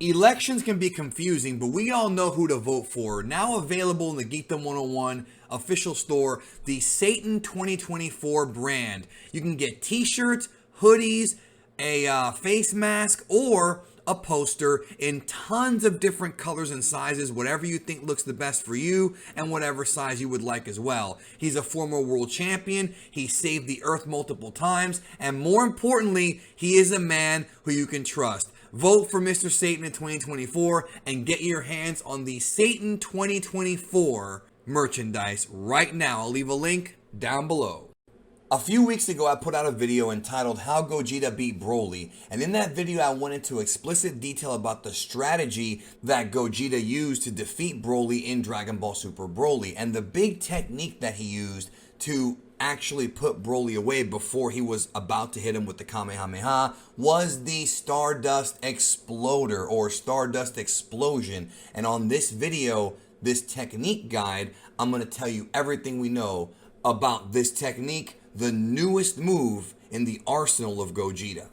Elections can be confusing, but we all know who to vote for. Now available in the Gogeta 101 official store, the Satan 2024 brand. You can get t-shirts, hoodies, a face mask, or a poster in tons of different colors and sizes, whatever you think looks the best for you and whatever size you would like as well. He's a former world champion. He saved the earth multiple times. And more importantly, he is a man who you can trust. Vote for Mr. Satan in 2024 and get your hands on the Satan 2024 merchandise right now. I'll leave a link down below. A few weeks ago, I put out a video entitled How Gogeta Beat Broly, and in that video I went into explicit detail about the strategy that Gogeta used to defeat Broly in Dragon Ball Super Broly, and the big technique that he used to actually put Broly away before he was about to hit him with the Kamehameha was the Stardust Exploder or Stardust Explosion. And on this video, this technique guide, I'm going to tell you everything we know about this technique, the newest move in the arsenal of Gogeta.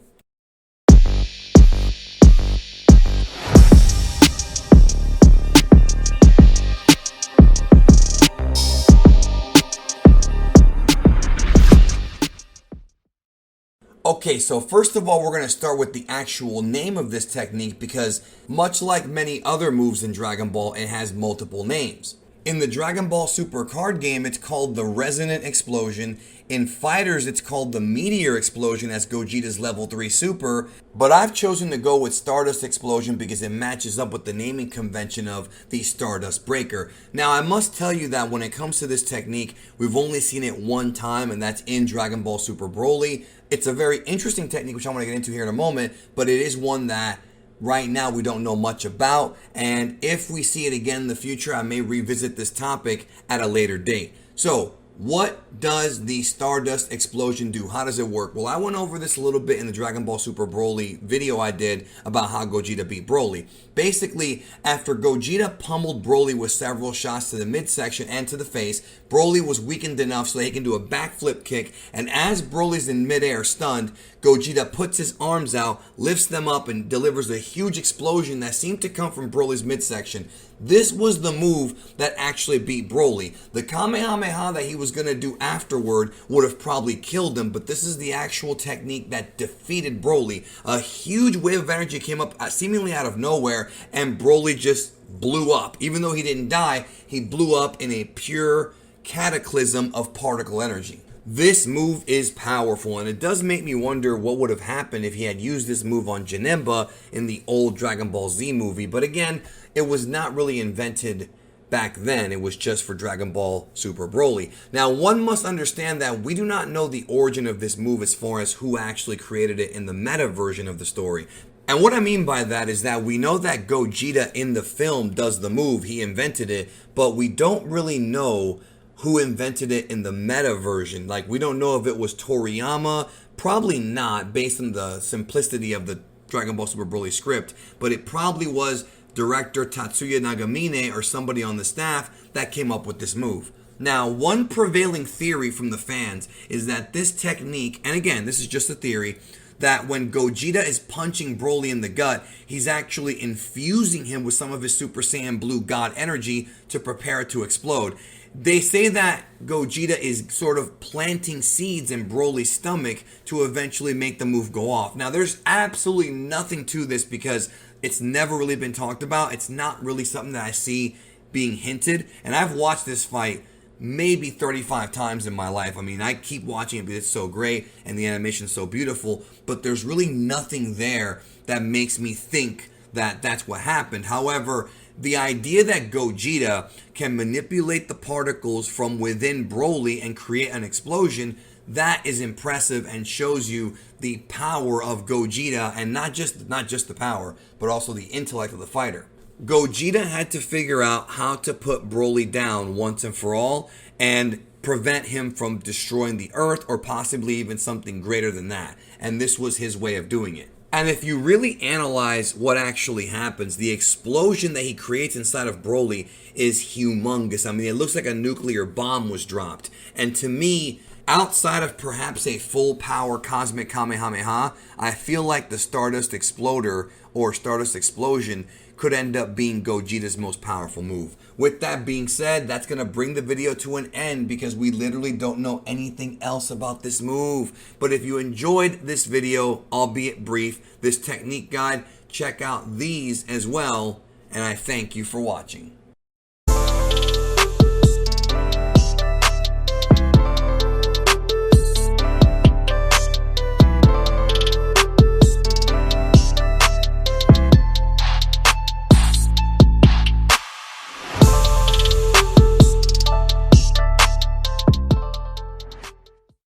Okay, so first of all, we're going to start with the actual name of this technique because much like many other moves in Dragon Ball, it has multiple names. In the Dragon Ball Super card game, it's called the Resonant Explosion. In Fighters, it's called the Meteor Explosion as Gogeta's level 3 super. But I've chosen to go with Stardust Explosion because it matches up with the naming convention of the Stardust Breaker. Now, I must tell you that when it comes to this technique, we've only seen it one time, and that's in Dragon Ball Super Broly. It's a very interesting technique, which I'm going to get into here in a moment, but it is one that right now we don't know much about, and if we see it again in the future, I may revisit this topic at a later date. So, what does the Stardust Explosion do? How does it work? Well, I went over this a little bit in the Dragon Ball Super Broly video I did about how Gogeta beat Broly. Basically, after Gogeta pummeled Broly with several shots to the midsection and to the face, Broly was weakened enough so that he can do a backflip kick, and as Broly's in midair stunned, Gogeta puts his arms out, lifts them up, and delivers a huge explosion that seemed to come from Broly's midsection. This was the move that actually beat Broly. The Kamehameha that he was going to do afterward would have probably killed him, but this is the actual technique that defeated Broly. A huge wave of energy came up seemingly out of nowhere, and Broly just blew up. Even though he didn't die, he blew up in a pure cataclysm of particle energy. This move is powerful, and it does make me wonder what would have happened if he had used this move on Janemba in the old Dragon Ball Z movie. But again, it was not really invented back then. It was just for Dragon Ball Super Broly. Now, one must understand that we do not know the origin of this move as far as who actually created it in the meta version of the story. And what I mean by that is that we know that Gogeta in the film does the move, he invented it, but we don't really know who invented it in the meta version. Like, we don't know if it was Toriyama, probably not, based on the simplicity of the Dragon Ball Super Broly script, but it probably was director Tatsuya Nagamine or somebody on the staff that came up with this move. Now, one prevailing theory from the fans is that this technique, and again, this is just a theory, that when Gogeta is punching Broly in the gut, he's actually infusing him with some of his Super Saiyan Blue God energy to prepare it to explode. They say that Gogeta is sort of planting seeds in Broly's stomach to eventually make the move go off. Now, there's absolutely nothing to this because it's never really been talked about. It's not really something that I see being hinted. And I've watched this fight maybe 35 times in my life. I mean, I keep watching it because it's so great and the animation is so beautiful. But there's really nothing there that makes me think that that's what happened. However, the idea that Gogeta can manipulate the particles from within Broly and create an explosion, that is impressive and shows you the power of Gogeta, and not just the power, but also the intellect of the fighter. Gogeta had to figure out how to put Broly down once and for all and prevent him from destroying the earth or possibly even something greater than that. And this was his way of doing it. And if you really analyze what actually happens, the explosion that he creates inside of Broly is humongous. I mean, it looks like a nuclear bomb was dropped. And to me, Outside of perhaps a full power cosmic Kamehameha, I feel like the Stardust Exploder or Stardust Explosion could end up being Gogeta's most powerful move. With that being said, that's going to bring the video to an end because we literally don't know anything else about this move. But if you enjoyed this video, albeit brief, this technique guide, check out these as well, and I thank you for watching.